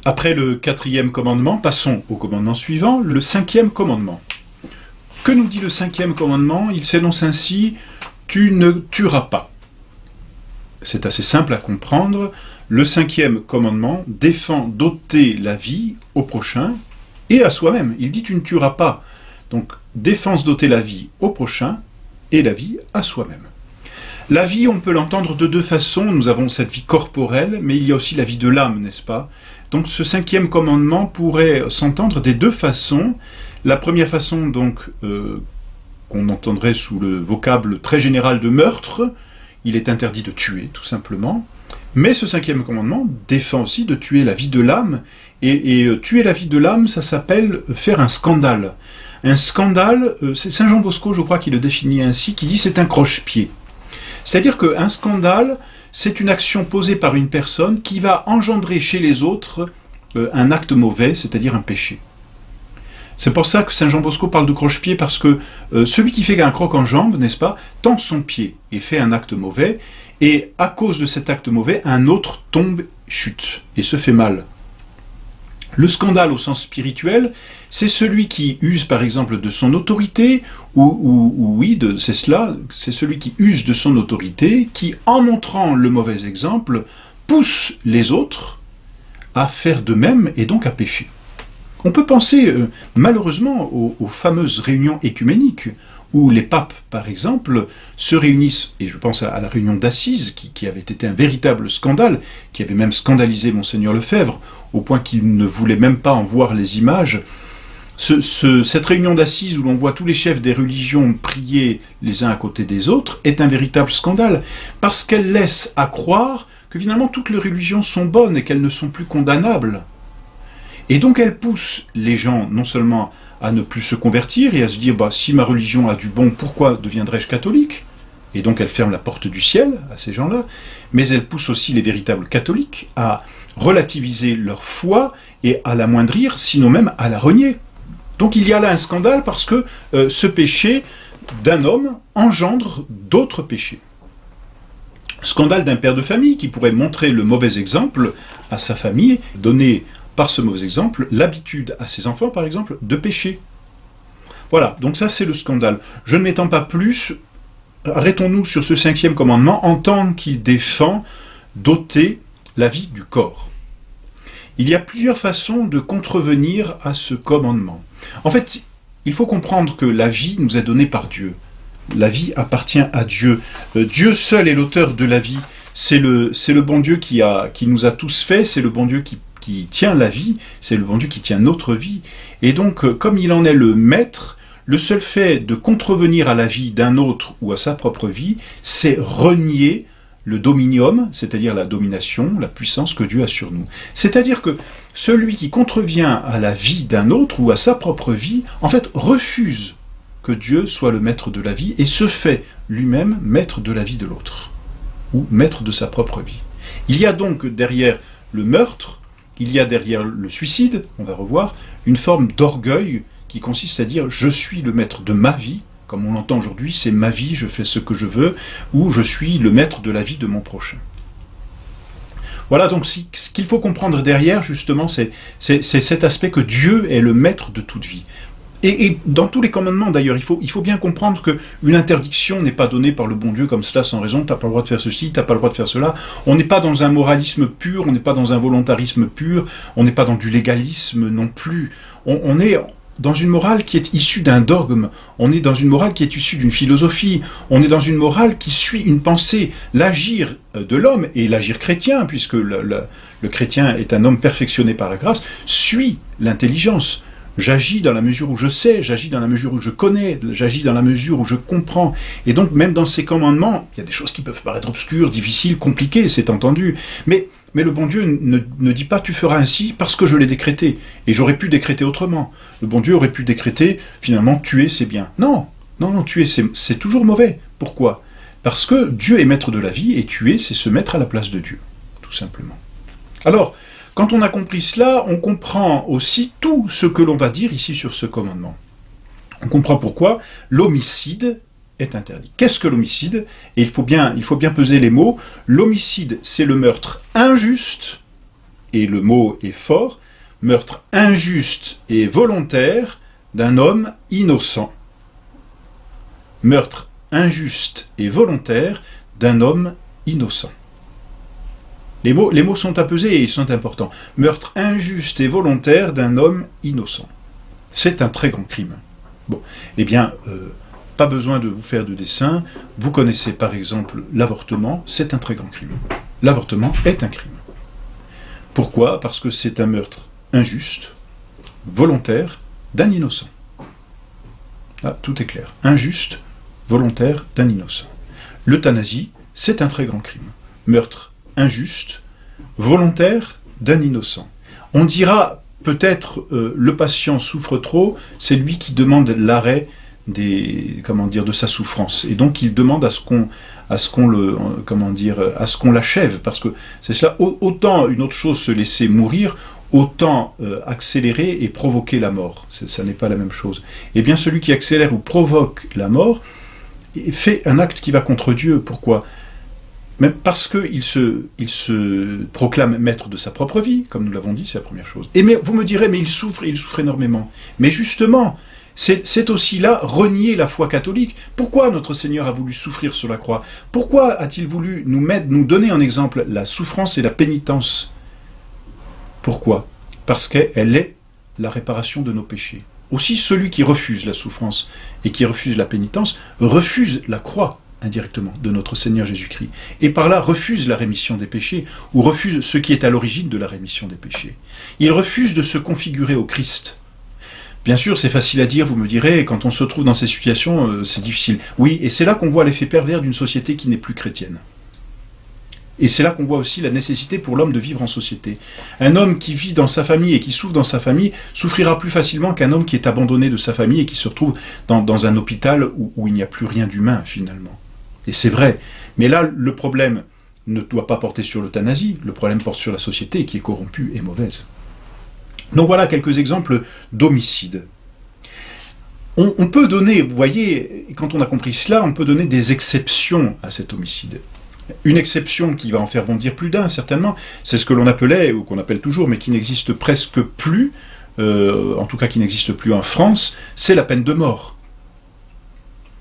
Après le 4e commandement, passons au commandement suivant, le 5e commandement. Que nous dit le 5e commandement? Il s'énonce ainsi: tu ne tueras pas. C'est assez simple à comprendre. Le 5e commandement défend d'ôter la vie au prochain et à soi-même. Il dit: tu ne tueras pas. Donc, défense d'ôter la vie au prochain et la vie à soi-même. La vie, on peut l'entendre de deux façons. Nous avons cette vie corporelle, mais il y a aussi la vie de l'âme, n'est-ce pas? Donc ce 5e commandement pourrait s'entendre des deux façons. La première façon, donc, qu'on entendrait sous le vocable très général de meurtre, il est interdit de tuer, tout simplement. Mais ce 5e commandement défend aussi de tuer la vie de l'âme, et tuer la vie de l'âme, ça s'appelle faire un scandale. Un scandale, c'est Saint Jean Bosco, je crois, qui le définit ainsi, qui dit c'est un croche-pied. C'est-à-dire qu'un scandale, c'est une action posée par une personne qui va engendrer chez les autres un acte mauvais, c'est-à-dire un péché. C'est pour ça que Saint Jean Bosco parle de croche-pied, parce que celui qui fait un croc en jambe, n'est-ce pas, tend son pied et fait un acte mauvais, et à cause de cet acte mauvais, un autre tombe, chute, et se fait mal. Le scandale au sens spirituel, c'est celui qui use par exemple de son autorité, c'est cela, c'est celui qui use de son autorité, qui en montrant le mauvais exemple, pousse les autres à faire de même et donc à pécher. On peut penser malheureusement aux fameuses réunions écuméniques, où les papes, par exemple, se réunissent, et je pense à la réunion d'Assise, qui avait été un véritable scandale, qui avait même scandalisé Monseigneur Lefebvre, au point qu'il ne voulait même pas en voir les images. Cette réunion d'Assise, où l'on voit tous les chefs des religions prier les uns à côté des autres, est un véritable scandale, parce qu'elle laisse à croire que finalement toutes les religions sont bonnes et qu'elles ne sont plus condamnables. Et donc elle pousse les gens non seulement à ne plus se convertir et à se dire bah, si ma religion a du bon, pourquoi deviendrais-je catholique? Et donc elle ferme la porte du ciel à ces gens-là, mais elle pousse aussi les véritables catholiques à relativiser leur foi et à l'amoindrir, sinon même à la renier. Donc il y a là un scandale parce que ce péché d'un homme engendre d'autres péchés. Scandale d'un père de famille qui pourrait montrer le mauvais exemple à sa famille, donner par ce mauvais exemple, l'habitude à ses enfants, par exemple, de pécher. Voilà, donc ça c'est le scandale. Je ne m'étends pas plus, arrêtons-nous sur ce 5e commandement, en tant qu'il défend d'ôter la vie du corps. Il y a plusieurs façons de contrevenir à ce commandement. En fait, il faut comprendre que la vie nous est donnée par Dieu. La vie appartient à Dieu. Dieu seul est l'auteur de la vie. C'est le bon Dieu qui nous a tous fait, c'est le bon Dieu qui tient la vie, c'est le bon Dieu qui tient notre vie. Et donc, comme il en est le maître, le seul fait de contrevenir à la vie d'un autre ou à sa propre vie, c'est renier le dominium, c'est-à-dire la domination, la puissance que Dieu a sur nous. C'est-à-dire que celui qui contrevient à la vie d'un autre ou à sa propre vie, en fait, refuse que Dieu soit le maître de la vie et se fait lui-même maître de la vie de l'autre, ou maître de sa propre vie. Il y a donc derrière le meurtre, il y a derrière le suicide, on va revoir, une forme d'orgueil qui consiste à dire « je suis le maître de ma vie », comme on l'entend aujourd'hui, c'est ma vie, je fais ce que je veux, ou je suis le maître de la vie de mon prochain. Voilà donc ce qu'il faut comprendre derrière, justement, c'est cet aspect que Dieu est le maître de toute vie. Et dans tous les commandements, d'ailleurs, il faut bien comprendre qu'une interdiction n'est pas donnée par le bon Dieu comme cela sans raison. Tu n'as pas le droit de faire ceci, tu n'as pas le droit de faire cela. On n'est pas dans un moralisme pur, on n'est pas dans un volontarisme pur, on n'est pas dans du légalisme non plus. On est dans une morale qui est issue d'un dogme, on est dans une morale qui est issue d'une philosophie, on est dans une morale qui suit une pensée. L'agir de l'homme, et l'agir chrétien, puisque le chrétien est un homme perfectionné par la grâce, suit l'intelligence. J'agis dans la mesure où je sais, j'agis dans la mesure où je connais, j'agis dans la mesure où je comprends. Et donc, même dans ces commandements, il y a des choses qui peuvent paraître obscures, difficiles, compliquées, c'est entendu. Mais le bon Dieu ne dit pas « tu feras ainsi parce que je l'ai décrété ». Et j'aurais pu décréter autrement. Le bon Dieu aurait pu décréter, finalement, tuer c'est bien. Non, tuer c'est toujours mauvais. Pourquoi? Parce que Dieu est maître de la vie et tuer c'est se mettre à la place de Dieu, tout simplement. Alors, quand on a compris cela, on comprend aussi tout ce que l'on va dire ici sur ce commandement. On comprend pourquoi l'homicide est interdit. Qu'est-ce que l'homicide? Et il faut bien peser les mots. L'homicide, c'est le meurtre injuste et le mot est fort, meurtre injuste et volontaire d'un homme innocent. Meurtre injuste et volontaire d'un homme innocent. Les mots sont à peser et ils sont importants. Meurtre injuste et volontaire d'un homme innocent. C'est un très grand crime. Bon, eh bien, pas besoin de vous faire de dessin. Vous connaissez par exemple l'avortement, c'est un très grand crime. L'avortement est un crime. Pourquoi? Parce que c'est un meurtre injuste, volontaire, d'un innocent. Là, tout est clair. Injuste, volontaire, d'un innocent. L'euthanasie, c'est un très grand crime. Meurtre injuste, volontaire, d'un innocent. On dira peut-être le patient souffre trop, c'est lui qui demande l'arrêt de sa souffrance. Et donc il demande à ce qu'on l'achève, parce que c'est cela. Autant une autre chose se laisser mourir, autant accélérer et provoquer la mort. Ça n'est pas la même chose. Et bien celui qui accélère ou provoque la mort fait un acte qui va contre Dieu. Pourquoi? Même parce qu'il se proclame maître de sa propre vie, comme nous l'avons dit, c'est la première chose. Mais vous me direz, mais il souffre énormément. Mais justement, c'est aussi là renier la foi catholique. Pourquoi notre Seigneur a voulu souffrir sur la croix? Pourquoi a-t-il voulu nous donner en exemple la souffrance et la pénitence? Pourquoi? Parce qu'elle est la réparation de nos péchés. Aussi, celui qui refuse la souffrance et qui refuse la pénitence refuse la croix indirectement de notre Seigneur Jésus-Christ, et par là refuse la rémission des péchés, ou refuse ce qui est à l'origine de la rémission des péchés. Il refuse de se configurer au Christ. Bien sûr, c'est facile à dire, vous me direz, quand on se trouve dans ces situations, c'est difficile. Oui, et c'est là qu'on voit l'effet pervers d'une société qui n'est plus chrétienne. Et c'est là qu'on voit aussi la nécessité pour l'homme de vivre en société. Un homme qui vit dans sa famille et qui souffre dans sa famille souffrira plus facilement qu'un homme qui est abandonné de sa famille et qui se retrouve dans un hôpital où il n'y a plus rien d'humain, finalement. Et c'est vrai. Mais là, le problème ne doit pas porter sur l'euthanasie, le problème porte sur la société qui est corrompue et mauvaise. Donc voilà quelques exemples d'homicides. On peut donner, vous voyez, quand on a compris cela, on peut donner des exceptions à cet homicide. Une exception qui va en faire bondir plus d'un, certainement, c'est ce que l'on appelait, ou qu'on appelle toujours, mais qui n'existe presque plus, en tout cas qui n'existe plus en France, c'est la peine de mort.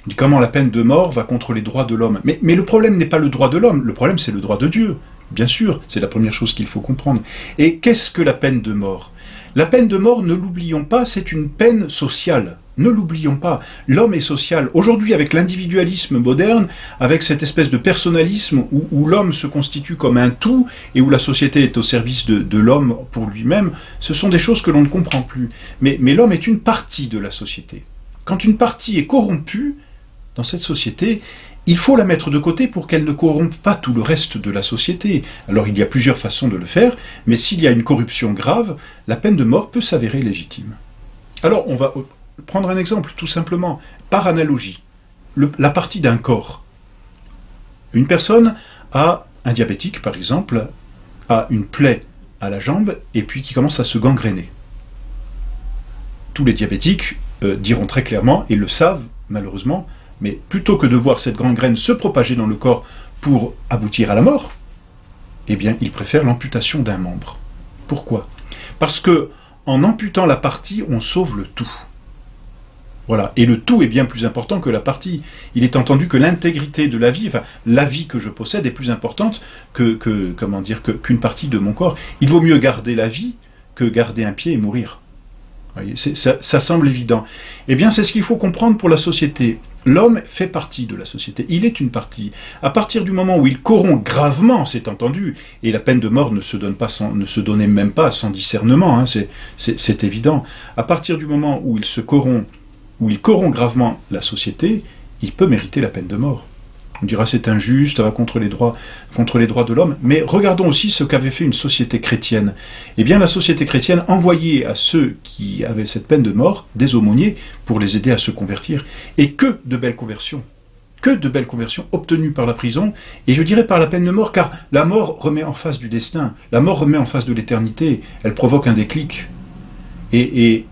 On dit comment la peine de mort va contre les droits de l'homme. Mais le problème n'est pas le droit de l'homme, le problème c'est le droit de Dieu. Bien sûr, c'est la première chose qu'il faut comprendre. Et qu'est-ce que la peine de mort? La peine de mort, ne l'oublions pas, c'est une peine sociale. Ne l'oublions pas. L'homme est social. Aujourd'hui, avec l'individualisme moderne, avec cette espèce de personnalisme où l'homme se constitue comme un tout et où la société est au service de l'homme pour lui-même, ce sont des choses que l'on ne comprend plus. Mais l'homme est une partie de la société. Quand une partie est corrompue dans cette société, il faut la mettre de côté pour qu'elle ne corrompe pas tout le reste de la société. Alors il y a plusieurs façons de le faire, mais s'il y a une corruption grave, la peine de mort peut s'avérer légitime. Alors on va prendre un exemple, tout simplement, par analogie. La partie d'un corps. Une personne a, un diabétique par exemple, a une plaie à la jambe et puis qui commence à se gangréner. Tous les diabétiques diront très clairement, et le savent malheureusement, mais plutôt que de voir cette gangrène se propager dans le corps pour aboutir à la mort, eh bien, ils préfèrent l'amputation d'un membre. Pourquoi? Parce que, en amputant la partie, on sauve le tout. Voilà. Et le tout est bien plus important que la partie. Il est entendu que l'intégrité de la vie, enfin, la vie que je possède est plus importante qu'une partie de mon corps. Il vaut mieux garder la vie que garder un pied et mourir. Voyez, ça semble évident. Eh bien, c'est ce qu'il faut comprendre pour la société. L'homme fait partie de la société, il est une partie. À partir du moment où il corrompt gravement, c'est entendu, et la peine de mort ne se donnait même pas sans discernement, hein, c'est évident. À partir du moment où il corrompt gravement la société, il peut mériter la peine de mort. On dira c'est injuste, ça va contre les droits de l'homme, mais regardons aussi ce qu'avait fait une société chrétienne. Eh bien la société chrétienne envoyait à ceux qui avaient cette peine de mort des aumôniers pour les aider à se convertir. Et que de belles conversions obtenues par la prison, et je dirais par la peine de mort, car la mort remet en face du destin, la mort remet en face de l'éternité, elle provoque un déclic. Et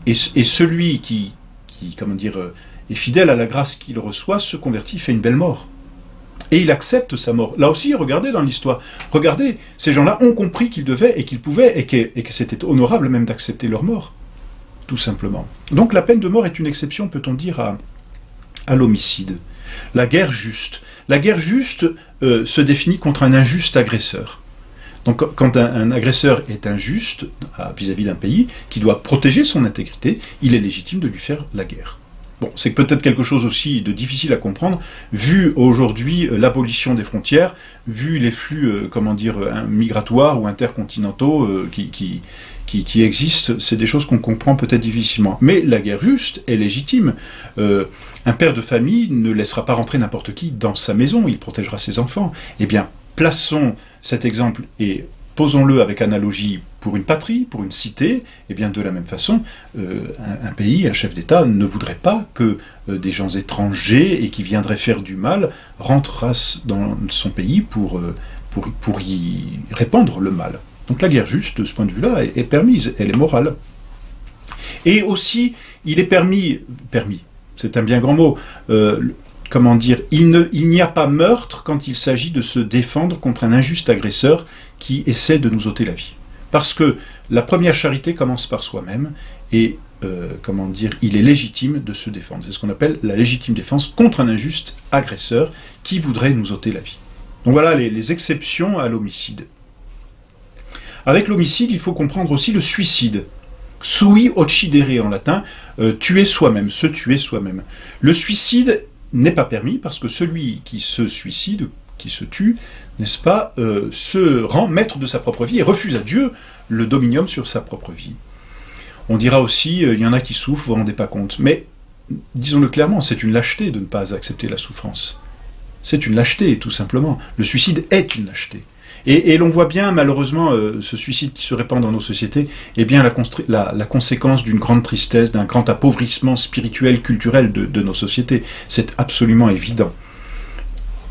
celui qui est fidèle à la grâce qu'il reçoit, se convertit, fait une belle mort. Et il accepte sa mort. Là aussi, regardez dans l'histoire. Regardez, ces gens-là ont compris qu'ils devaient et qu'ils pouvaient et que c'était honorable même d'accepter leur mort. Tout simplement. Donc la peine de mort est une exception, peut-on dire, à l'homicide. La guerre juste. La guerre juste se définit contre un injuste agresseur. Donc quand un agresseur est injuste vis-à-vis d'un pays qui doit protéger son intégrité, il est légitime de lui faire la guerre. Bon, c'est peut-être quelque chose aussi de difficile à comprendre, vu aujourd'hui l'abolition des frontières, vu les flux, migratoires ou intercontinentaux qui existent, c'est des choses qu'on comprend peut-être difficilement. Mais la guerre juste est légitime. Un père de famille ne laissera pas rentrer n'importe qui dans sa maison, il protégera ses enfants. Eh bien, plaçons cet exemple et posons-le avec analogie pour une patrie, pour une cité, et bien de la même façon, un pays, un chef d'État ne voudrait pas que des gens étrangers et qui viendraient faire du mal rentrent dans son pays pour y répandre le mal. Donc la guerre juste, de ce point de vue-là, est permise, elle est morale. Et aussi, il est permis, c'est un bien grand mot, il n'y a pas meurtre quand il s'agit de se défendre contre un injuste agresseur qui essaie de nous ôter la vie. Parce que la première charité commence par soi-même, et il est légitime de se défendre. C'est ce qu'on appelle la légitime défense contre un injuste agresseur qui voudrait nous ôter la vie. Donc voilà les exceptions à l'homicide. Avec l'homicide, il faut comprendre aussi le suicide. Sui occidere en latin, tuer soi-même, se tuer soi-même. Le suicide n'est pas permis parce que celui qui se suicide, qui se tue, n'est-ce pas, se rend maître de sa propre vie et refuse à Dieu le dominium sur sa propre vie. On dira aussi, il y en a qui souffrent, vous ne vous rendez pas compte. Mais, disons-le clairement, c'est une lâcheté de ne pas accepter la souffrance. C'est une lâcheté, tout simplement. Le suicide est une lâcheté. Et l'on voit bien, malheureusement, ce suicide qui se répand dans nos sociétés est bien la conséquence d'une grande tristesse, d'un grand appauvrissement spirituel, culturel de nos sociétés. C'est absolument évident.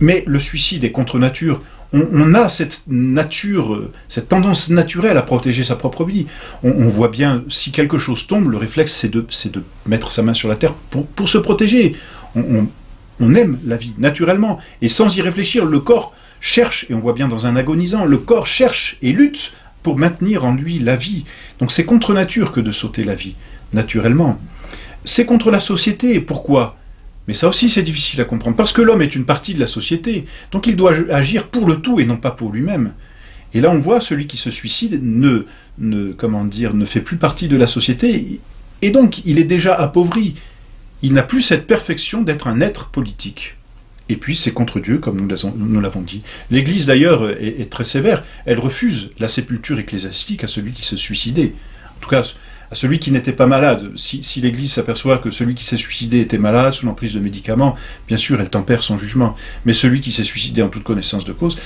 Mais le suicide est contre nature. On a cette nature, cette tendance naturelle à protéger sa propre vie. On voit bien, si quelque chose tombe, le réflexe, c'est de mettre sa main sur la terre pour se protéger. On aime la vie, naturellement. Et sans y réfléchir, le corps cherche, et on voit bien dans un agonisant, le corps cherche et lutte pour maintenir en lui la vie. Donc c'est contre nature que de s'ôter la vie, naturellement. C'est contre la société, pourquoi ? Mais ça aussi c'est difficile à comprendre, parce que l'homme est une partie de la société, donc il doit agir pour le tout et non pas pour lui-même. Et là on voit celui qui se suicide ne fait plus partie de la société, et donc il est déjà appauvri. Il n'a plus cette perfection d'être un être politique. Et puis c'est contre Dieu, comme nous l'avons dit. L'Église d'ailleurs est très sévère, elle refuse la sépulture ecclésiastique à celui qui s'est suicidé. En tout cas, à celui qui n'était pas malade. Si l'Église s'aperçoit que celui qui s'est suicidé était malade, sous l'emprise de médicaments, bien sûr, elle tempère son jugement. Mais celui qui s'est suicidé en toute connaissance de cause,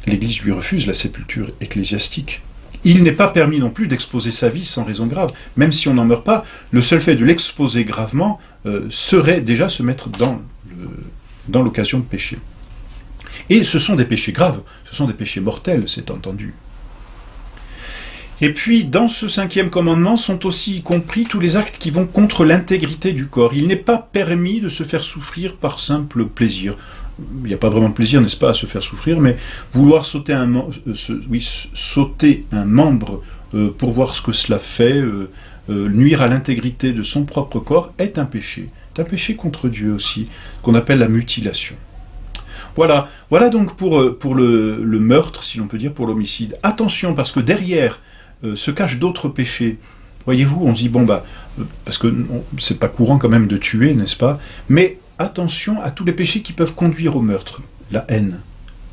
l'Église lui refuse la sépulture ecclésiastique. Il n'est pas permis non plus d'exposer sa vie sans raison grave. Même si on n'en meurt pas, le seul fait de l'exposer gravement serait déjà se mettre dans l'occasion de pécher. Et ce sont des péchés graves, ce sont des péchés mortels, c'est entendu. Et puis, dans ce 5e commandement sont aussi compris tous les actes qui vont contre l'intégrité du corps. Il n'est pas permis de se faire souffrir par simple plaisir. Il n'y a pas vraiment de plaisir, n'est-ce pas, à se faire souffrir, mais vouloir sauter un membre pour voir ce que cela fait, nuire à l'intégrité de son propre corps, est un péché. C'est un péché contre Dieu aussi, qu'on appelle la mutilation. Voilà donc pour le meurtre, si l'on peut dire, pour l'homicide. Attention, parce que derrière se cachent d'autres péchés. Voyez-vous, on se dit, parce que c'est pas courant quand même de tuer, n'est-ce pas? Mais attention à tous les péchés qui peuvent conduire au meurtre. La haine,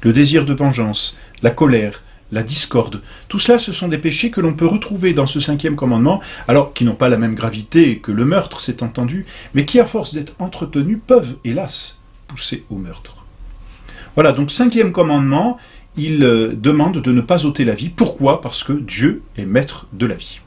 le désir de vengeance, la colère, la discorde. Tout cela, ce sont des péchés que l'on peut retrouver dans ce 5e commandement, alors qui n'ont pas la même gravité que le meurtre, c'est entendu, mais qui, à force d'être entretenus, peuvent, hélas, pousser au meurtre. Voilà, donc 5e commandement, il demande de ne pas ôter la vie. Pourquoi? Parce que Dieu est maître de la vie.